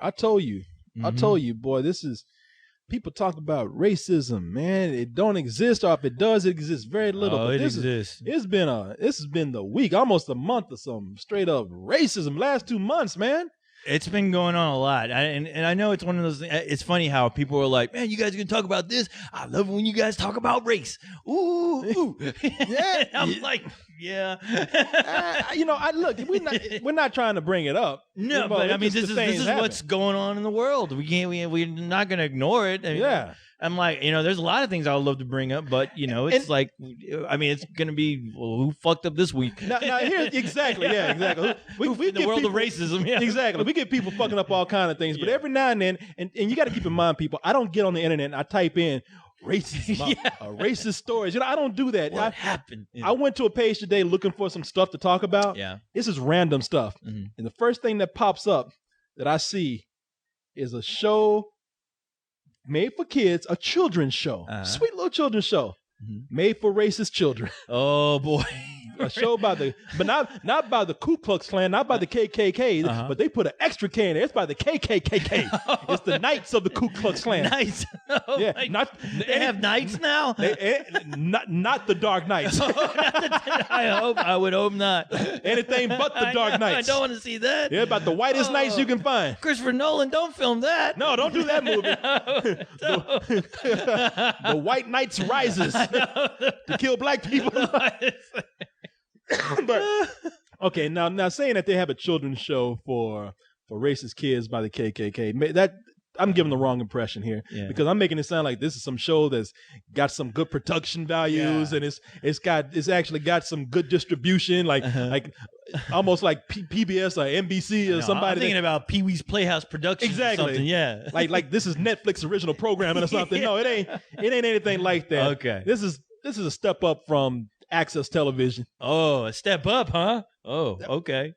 I told you, boy, this is, people talk about racism, man. It don't exist, or if it does, it exists very little. Oh, but it exists. This has been the week, almost a month of some straight up racism. Last 2 months, man. It's been going on a lot. And I know it's one of those things. It's funny how people are like, man, you guys are going to talk about this? I love it when you guys talk about race. Ooh. Yeah. I'm like, yeah. Look, we're not trying to bring it up. No, but I mean, this is what's going on in the world. We're not going to ignore it. I mean, yeah. I'm like, there's a lot of things I would love to bring up, but it's like, I mean, it's going to be who fucked up this week. Now here's exactly, yeah, exactly. We in the world of racism, yeah, exactly. We get people fucking up all kind of things, but every now and then, and you got to keep in mind, people, I don't get on the internet and I type in racism, racist stories. I don't do that. What happened? I went to a page today looking for some stuff to talk about. Yeah, this is random stuff, and the first thing that pops up that I see is a show made for kids, a children's show, sweet little children's show, made for racist children. Oh boy, a show but not by the Ku Klux Klan, not by the KKK, but they put an extra K in there. It's by the KKKK. It's the Knights of the Ku Klux Klan. Knights. Oh, yeah, they have knights now. Not the Dark Knights. I would hope not. Anything but the Dark Knights. I don't want to see that. Yeah, about the whitest knights you can find. Christopher Nolan, don't film that. No, don't do that movie. The White Knights rises to kill black people. But okay, now saying that they have a children's show for racist kids by the KKK, that I'm giving the wrong impression here, because I'm making it sound like this is some show that's got some good production values, and it's actually got some good distribution, like almost like PBS or NBC or somebody. I'm thinking about Pee-wee's Playhouse Productions. Exactly. Or something, yeah. like this is Netflix original programming or something. No, it ain't anything like that. Okay. This is a step up from Access Television. Oh, a step up, huh? Oh, okay.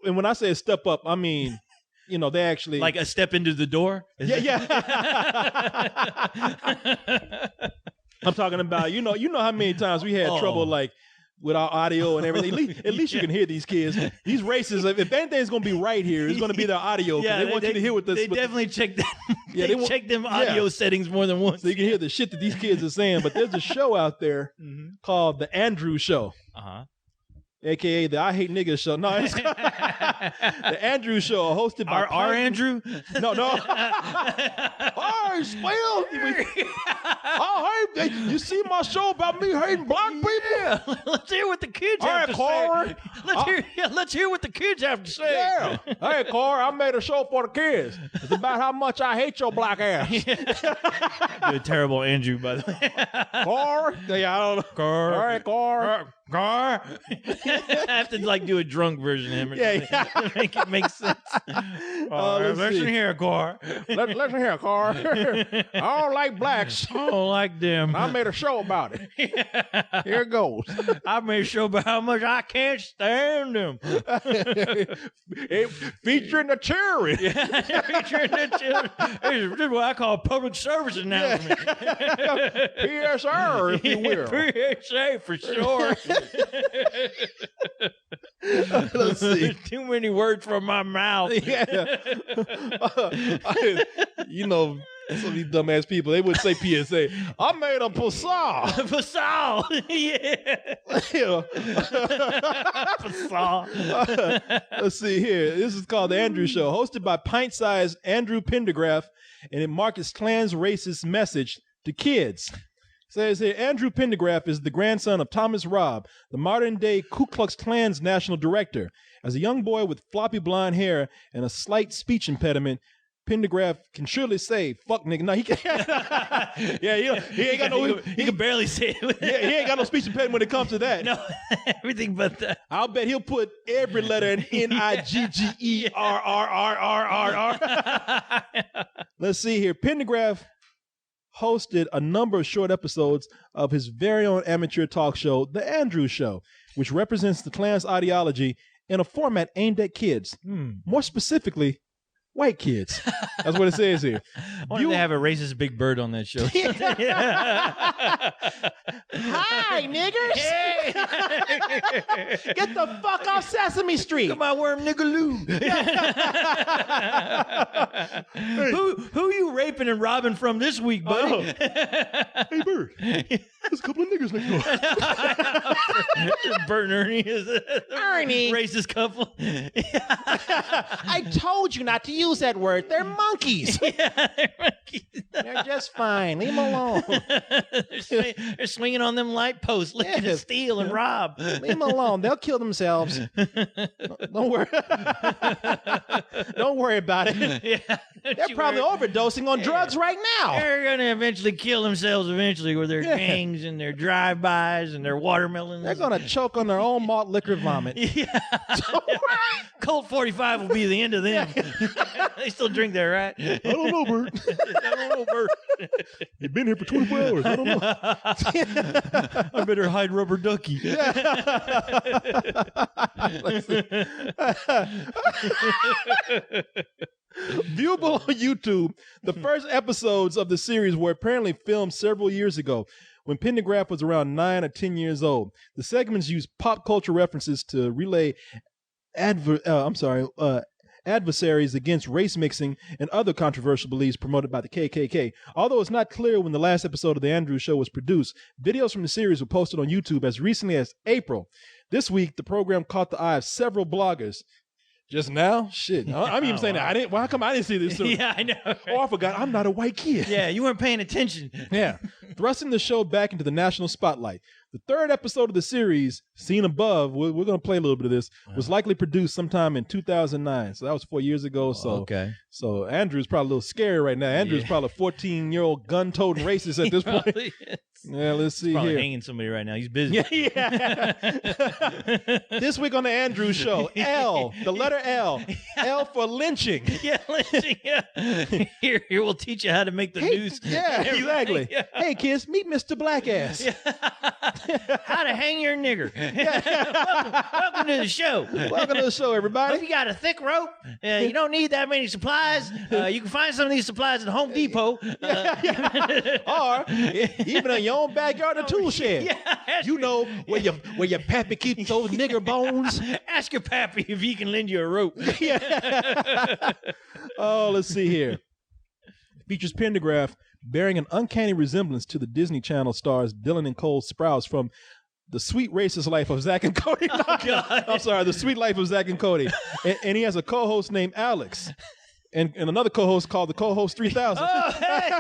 And when I say a step up, I mean, they actually like a step into the door. Yeah. I'm talking about you know how many times we had trouble like with our audio and everything. At least you can hear these kids. These racists, if anything's going to be right here, it's going to be their audio. Yeah, they want you to hear what this. They definitely check that. They check them audio settings more than once. So you can hear the shit that these kids are saying. But there's a show out there called The Andrew Show. AKA the I Hate Niggas Show. No, it's the Andrew Show, hosted by our Andrew. No. Hey, Spell. Oh, hey, you see my show about me hating black people? Yeah. Let's hear what the kids have to say. Let's hear what the kids have to say. Yeah. Hey, Corey, I made a show for the kids. It's about how much I hate your black ass. You're a terrible Andrew, by the way. Corey? Yeah, I don't know. Corey. All right, Corey. I have to do a drunk version of him. Yeah. Make it make sense. Listen here, Car. Listen here, Car. I don't like blacks. I don't like them. I made a show about it. Here it goes. I made a show about how much I can't stand them. Featuring the children. Featuring the children. This is what I call public service announcement. PSR, if you will. PSA for sure. Let's see. Too many words from my mouth. Yeah. Some of these dumbass people, they would say PSA. I made a pasal. Pasal. Yeah. Pasal. Let's see here. This is called The Andrew Show, hosted by pint-sized Andrew Pendergraft, and it markets Klan's racist message to kids. Says here, Andrew Pendergraft is the grandson of Thomas Robb, the modern-day Ku Klux Klan's national director. As a young boy with floppy blonde hair and a slight speech impediment, Pendergraft can surely say "fuck nigga." No, he can't. Yeah, he ain't got no. He can barely say it. Yeah, he ain't got no speech impediment when it comes to that. No, everything but that. I'll bet he'll put every letter in NIGGERRRRR. Let's see here. Pendergraft hosted a number of short episodes of his very own amateur talk show, The Andrew Show, which represents the Klan's ideology in a format aimed at kids. More specifically, white kids. That's what it says here. Why don't they have a racist Big Bird on that show? Hi, niggers. Hey. Get the fuck off Sesame Street. Come on, worm niggaloo. Who you raping and robbing from this week, buddy? Hey, Bird. There's a couple of niggers next door. Bert and Ernie is Ernie. Racist couple. I told you not to use that word. They're monkeys. Yeah, they're monkeys. They're just fine. Leave them alone. They're swinging on them light posts, looking to steal and rob. Leave them alone. They'll kill themselves. Don't worry. Don't worry about it. Yeah, they're probably overdosing on drugs right now. They're going to eventually kill themselves eventually with their gangs and their drive-bys and their watermelons. They're going to choke on their own malt liquor vomit. Yeah. Colt 45 will be the end of them. They still drink there, right? I don't know, Bert. I don't know, Bert. You've been here for 24 hours. I don't know. I better hide rubber ducky. Viewable on YouTube, the first episodes of the series were apparently filmed several years ago when Pendergraft was around 9 or 10 years old. The segments use pop culture references to relay adversaries against race mixing and other controversial beliefs promoted by the KKK. Although it's not clear when the last episode of The Andrew Show was produced, videos from the series were posted on YouTube as recently as April. This week, the program caught the eye of several bloggers. Just now? Shit. I'm even saying that. How come I didn't see this sooner? Yeah, I know. Right? Oh, I forgot. I'm not a white kid. Yeah, you weren't paying attention. Yeah. Thrusting the show back into the national spotlight. The third episode of the series, seen above, we're going to play a little bit of this, was likely produced sometime in 2009. So that was 4 years ago. So Andrew's probably a little scary right now. Andrew's probably a 14-year-old gun-toting racist at this point. Yeah, let's see probably here. Hanging somebody right now. He's busy. Yeah. This week on the Andrew Show, L, the letter L. L for lynching. Yeah, lynching. Yeah. Here, we'll teach you how to make the news. Yeah, exactly. Yeah. Hey, kids, meet Mr. Blackass. Yeah. How to hang your nigger. Welcome to the show. Welcome to the show, everybody. If you got a thick rope, you don't need that many supplies. You can find some of these supplies at Home Depot. Or even in your own backyard or tool shed. Yeah, you know where your pappy keeps those nigger bones. Ask your pappy if he can lend you a rope. Oh, let's see here. Features Pendergraft bearing an uncanny resemblance to the Disney Channel stars Dylan and Cole Sprouse from The Sweet Racist Life of Zach and Cody. I'm sorry, The Sweet Life of Zach and Cody. And he has a co-host named Alex. And another co-host called the Co-Host 3000. Oh, hey.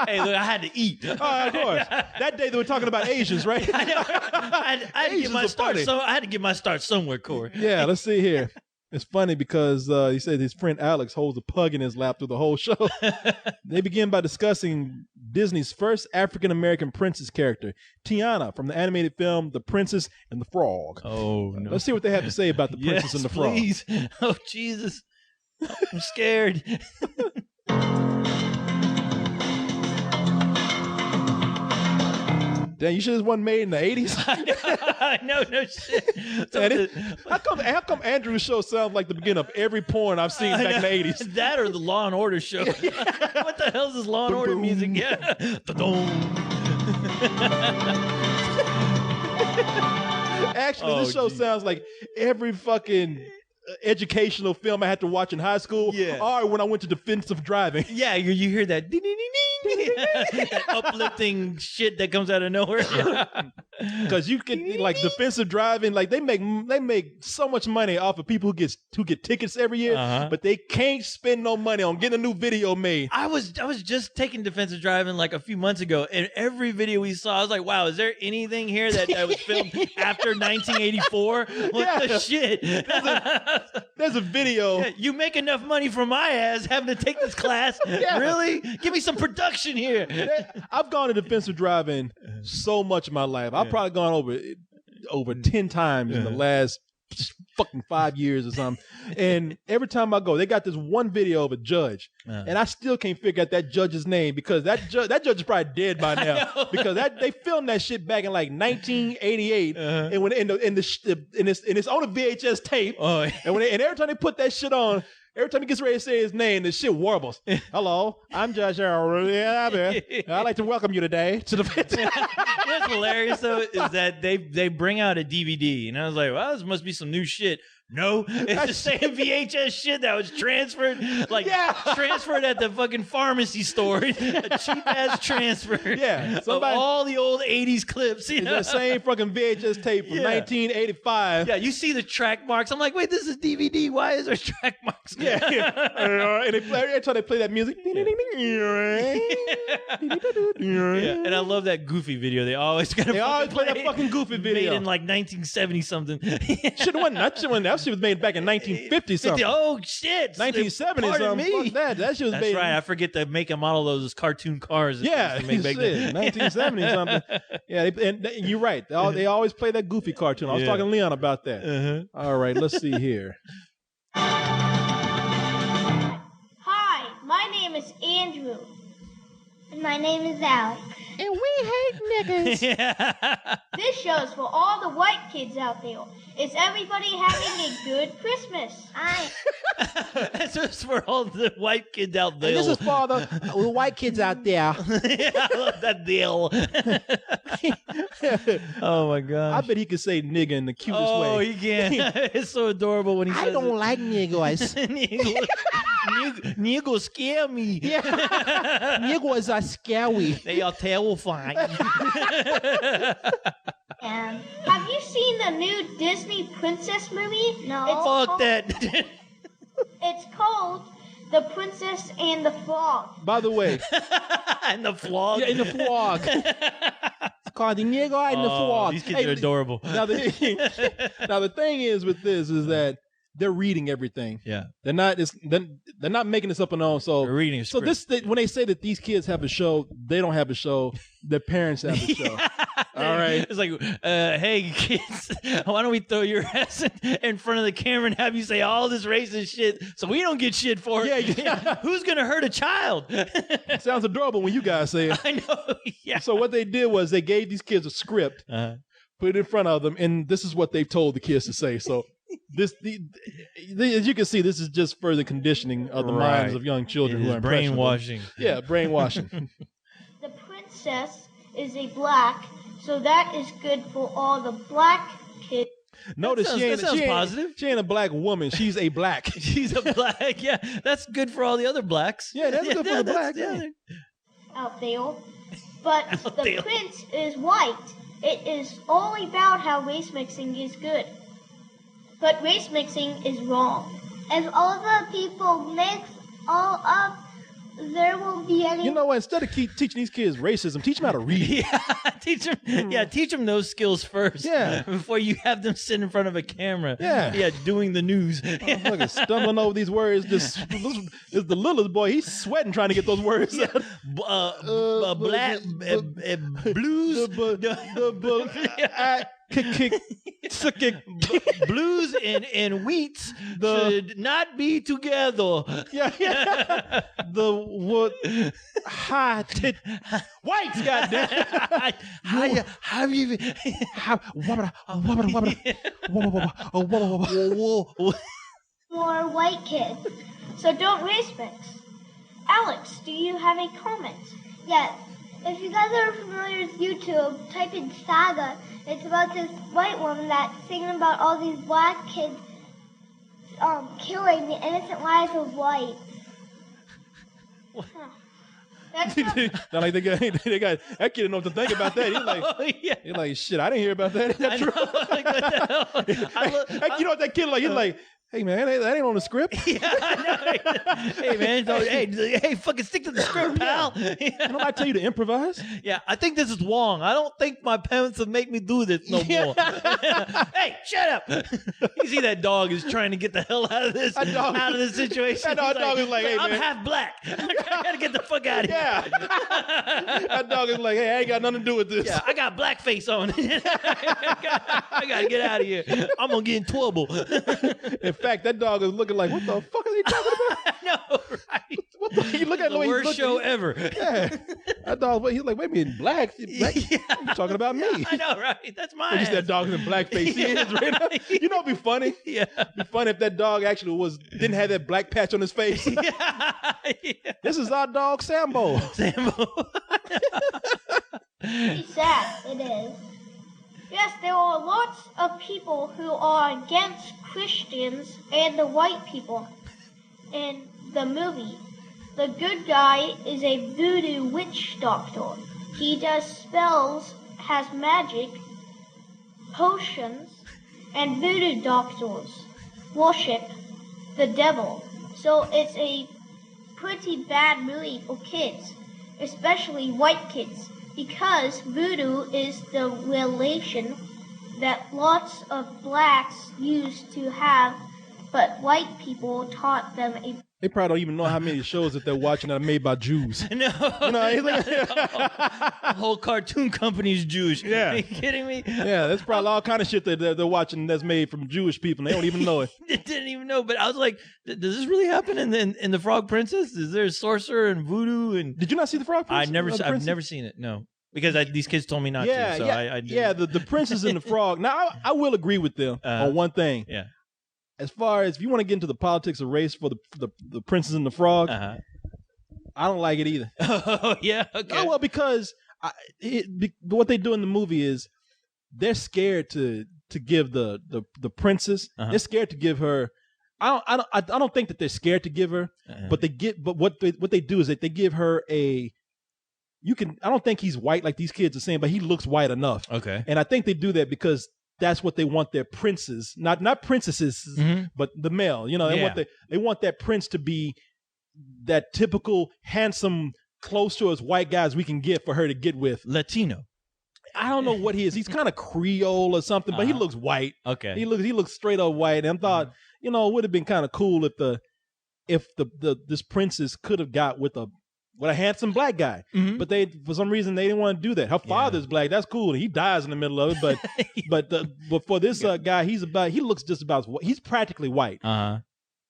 Hey, look, I had to eat. Of course. That day they were talking about Asians, right? I had to get my start. I had to get my start somewhere, Corey. Yeah, let's see here. It's funny because he said his friend Alex holds a pug in his lap through the whole show. They begin by discussing Disney's first African-American princess character, Tiana, from the animated film The Princess and the Frog. Oh, no. Let's see what they have to say about the Princess and the Frog. Please. Oh, Jesus. I'm scared. Damn, you sure this wasn't made in the 80s? I know, no shit. How come Andrew's show sounds like the beginning of every porn I've seen back in the 80s? That or the Law and Order show. What the hell is this Law and Order music? Yeah. Actually, this show sounds like every fucking educational film I had to watch in high school, or when I went to defensive driving. Yeah, you hear that ding, ding, ding, ding. That uplifting shit that comes out of nowhere. Because you can like defensive driving, like they make so much money off of people who get tickets every year, but they can't spend no money on getting a new video made. I was just taking defensive driving like a few months ago, and every video we saw, I was like, wow, is there anything here that was filmed after 1984? What the shit? There's a video. Yeah, you make enough money from my ass having to take this class? Really? Give me some production here. I've gone to defensive driving so much in my life. I've probably gone over 10 times in the last fucking 5 years or something. And every time I go, they got this one video of a judge, and I still can't figure out that judge's name because that judge is probably dead by now because they filmed that shit back in like 1988, and when it's on a VHS tape, and every time they put that shit on. Every time he gets ready to say his name, the shit warbles. Hello, I'm Josh Earl. I'd like to welcome you today to the. What's hilarious though is that they bring out a DVD, and I was like, well, this must be some new shit. No, it's the same VHS shit that was transferred, transferred at the fucking pharmacy store. A cheap ass transfer. Yeah, of all the old 80s clips. You know? It's the same fucking VHS tape from 1985. Yeah, you see the track marks. I'm like, wait, this is DVD. Why is there track marks? Yeah. And every time they play that music. Yeah, and I love that Goofy video. They always play that fucking Goofy video. Made in like 1970 something. Should have won. That shit was made back in 1950 something. Oh shit! 1970 something. Fuck that shit was made. That's right. I forget the make and model of those cartoon cars. Yeah, make back then. 1970 something. Yeah, and you're right. They always play that Goofy cartoon. I was talking to Leon about that. All right, let's see here. Hi, my name is Andrew. And my name is Alex. And we hate niggas. This show is for all the white kids out there. Is everybody having a good Christmas? This is for all the white kids out there. And this is for all the white kids out there. I love that deal. Oh my god! I bet he could say nigga in the cutest way. Oh, he can. It's so adorable when he says I don't like niggers. Niggers scare me. Yeah. Niggers are scary. They are terrifying. Have you seen the new Disney princess movie? No. Fuck that. It's called The Princess and the Frog. By the way. And the frog. Yeah, in the frog. It's called the nigger and the frog. These kids are adorable. Now the thing is with this is that they're reading everything. Yeah, they're not making this up and on. So they're reading a script. When they say that these kids have a show, they don't have a show. Their parents have a show. All right, it's like, hey kids, why don't we throw your ass in front of the camera and have you say all this racist shit so we don't get shit for it? Yeah. Who's gonna hurt a child? Sounds adorable when you guys say it. I know. Yeah. So what they did was they gave these kids a script, put it in front of them, and this is what they've told the kids to say. So. As you can see, this is just further conditioning of the minds of young children who are brainwashing. Yeah, brainwashing. The princess is a black, so that is good for all the black kids. Notice that sounds positive. She ain't a black woman. She's a black. She's a black. Yeah, that's good for all the other blacks. Yeah, that's good for the black. Out there, but the prince is white. It is all about how race mixing is good. But race mixing is wrong. If all the people mix all up, there won't be any. You know what? Instead of teaching these kids racism, teach them how to read. Teach them those skills first. Yeah, before you have them sit in front of a camera. Yeah, doing the news. Fucking stumbling over these words. This is the littlest boy. He's sweating trying to get those words out. Black blues. Blues and wheats should not be together. Yeah. The what? Whites, goddamn. More white kids. So don't race mix. Alex, do you have a comment? Yes. If you guys are familiar with YouTube, type in Saga. It's about this white woman that's singing about all these black kids killing the innocent lives of whites. That's not like they got that kid didn't know what to think about that. He's like, shit, I didn't hear about that. Is that true? You know what that kid like? He's like, hey man, that ain't on the script. Hey man, hey, fucking stick to the script, pal. Don't I tell you to improvise? Yeah, I think this is wrong. I don't think my parents would make me do this no more. Hey, shut up! You see that dog is trying to get the hell out of this situation. That dog is like, hey I'm man, half black. I gotta get the fuck out of here. Yeah. That dog is like, hey, I ain't got nothing to do with this. Yeah, I got blackface on. I gotta get out of here. I'm gonna get in trouble. In fact, that dog is looking like, what the fuck is he talking about? I know, right? What the, he looking Look at the worst show ever. Yeah, that dog. He's like, wait a minute, black? Yeah. You're talking about me? I know, right? That's my. Just that dog in blackface. Yeah, right. You know, it'd be funny. Yeah, it'd be funny if that dog actually didn't have that black patch on his face. Yeah. This is our dog Sambo. Sambo. It's sad. It is. Yes, there are lots of people who are against Christians and the white people in the movie. The good guy is a voodoo witch doctor. He does spells, has magic, potions, and voodoo doctors worship the devil. So it's a pretty bad movie for kids, especially white kids, because voodoo is the relation that lots of blacks used to have, but white people taught them a. They probably don't even know how many shows that they're watching that are made by Jews. No. You know, the whole cartoon company's Jewish. Yeah. Are you kidding me? Yeah, that's probably all kind of shit that they're watching that's made from Jewish people. And they don't even know it. They didn't even know. But I was like, does this really happen in the Frog Princess? Is there a sorcerer and voodoo? And did you not see the Frog Princess? I've never seen it. No. Because these kids told me not to. So I didn't. Yeah, the Princess and the Frog. Now, I will agree with them on one thing. Yeah. As far as if you want to get into the politics of race for the Princess and the Frog, I don't like it either. Oh, yeah? Okay. Oh, well, because what they do in the movie is they're scared to give the princess. They're scared to give her. I don't think that they're scared to give her, but what they do is that they give her a. I don't think he's white like these kids are saying, but he looks white enough. Okay. And I think they do that because that's what they want their princes, not princesses, but the male. You know, they want that prince to be that typical handsome, close to as white guys we can get for her to get with. Latino. I don't know what he is. He's kind of Creole or something, but he looks white. Okay. He looks straight up white. And I thought, it would have been kind of cool if this princess could have got with a handsome black guy, but for some reason they didn't want to do that. Her father's black. That's cool. He dies in the middle of it, but for this guy, he looks just about. He's practically white. And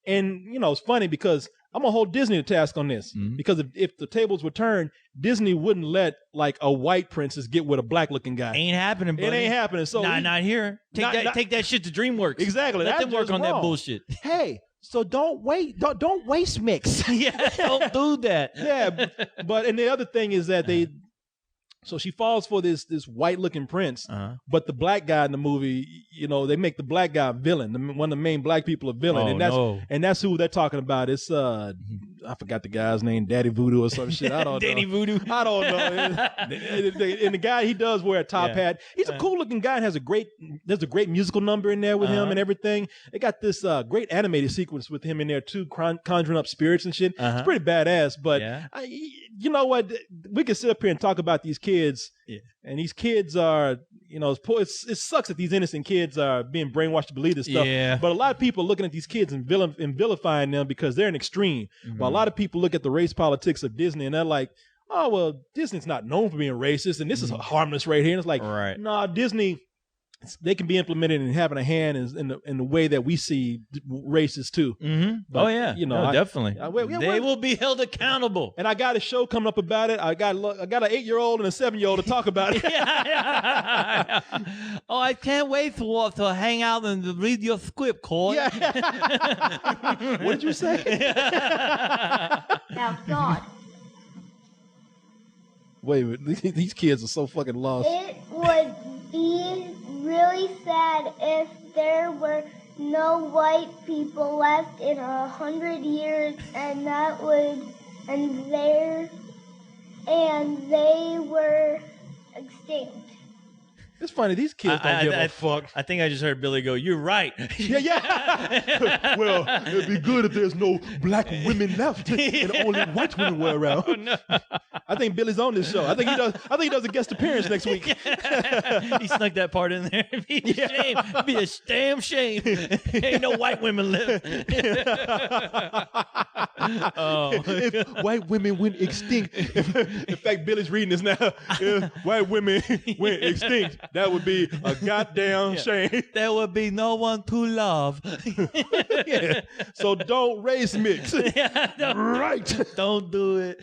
it's funny because I'm gonna hold Disney to task on this because if the tables were turned, Disney wouldn't let like a white princess get with a black looking guy. Ain't happening, buddy. It ain't happening. So not here. Take that shit to DreamWorks. Exactly. Let them work on that bullshit. Hey. So don't waste mix. Yeah, don't do that. Yeah, but and the other thing is that so she falls for this white looking prince, but the black guy in the movie, they make the black guy a villain. One of the main black people a villain, and that's who they're talking about. It's I forgot the guy's name, Daddy Voodoo or some shit. I don't know. Daddy Voodoo. I don't know. And the guy, he does wear a top hat. He's a cool looking guy and there's a great musical number in there with him and everything. They got this great animated sequence with him in there too, conjuring up spirits and shit. It's pretty badass, but you know what? We can sit up here and talk about these kids, and these kids are, it sucks that these innocent kids are being brainwashed to believe this stuff. Yeah. But a lot of people are looking at these kids and vilifying them because they're an extreme. While a lot of people look at the race politics of Disney and they're like, oh, well, Disney's not known for being racist, and this is harmless right here. And it's like, nah, Disney, they can be implemented in having a hand in the way that we see races too. But, definitely. They will be held accountable. And I got a show coming up about it. I got an 8-year-old and a 7-year-old to talk about it. Oh, I can't wait to hang out and read your script, Corey. What did you say? Now, God. Wait a minute. These kids are so fucking lost. It would be really sad if there were no white people left in 100 years, and they were extinct. It's funny. These kids don't give a fuck. I think I just heard Billy go, "You're right." Yeah. Well, it'd be good if there's no black women left and only white women were around. Oh, no. I think Billy's on this show. I think he does a guest appearance next week. He snuck that part in there. It'd be a shame. It'd be a damn shame. Ain't no white women left. If white women went extinct, in fact, Billy's reading this now. If white women went extinct, that would be a goddamn shame. There would be no one to love. Yeah. So don't race mix. Right. Don't do it.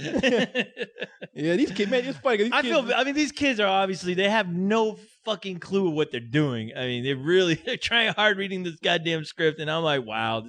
Yeah, these kids, man, it's funny. I mean, these kids are obviously, they have no fucking clue what they're doing. I mean, they're trying hard reading this goddamn script, and I'm like, wow,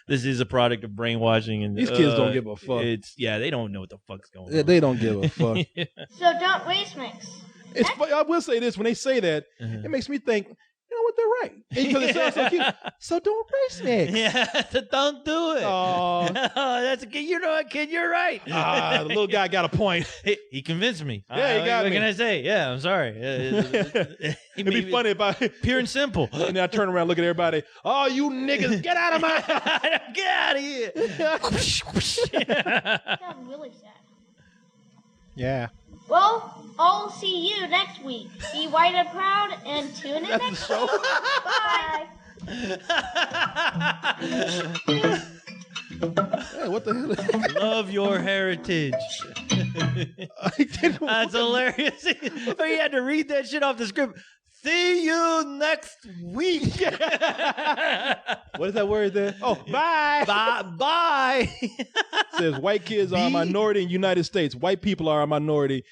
this is a product of brainwashing. And these kids don't give a fuck. They don't know what the fuck's going on. Yeah, they don't give a fuck. So don't race mix. It's funny, I will say this: when they say that, it makes me think, you know what, they're right. Because it sounds so cute. So don't race mix. Yeah, don't do it. Oh, that's a kid. You know what, kid? You're right. The little guy got a point. He convinced me. Yeah, he got me. What can I say? Yeah, I'm sorry. It'd be funny if I pure and simple. And then I turn around, look at everybody. Oh, you niggas, get out of my get out of here. That's really sad. Yeah. Well, I'll see you next week. Be white and proud and tune in next week. Bye. Hey, what the hell? Love your heritage. That's hilarious. Oh, you had to read that shit off the script. See you next week. What is that word there? Oh, bye. Bye. It says white kids are a minority in the United States. White people are a minority.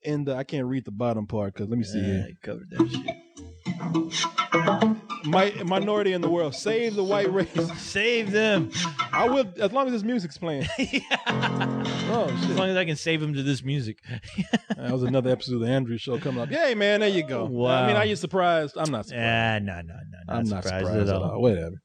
And I can't read the bottom part because let me see here. I covered that shit. Minority in the world. Save the white race. Save them. I will, as long as this music's playing. Oh, shit. As long as I can save them to this music. That was another episode of the Andrew Show coming up. Yay, man, there you go. Wow. I mean, are you surprised? I'm not surprised. No. I'm not surprised at all. Whatever.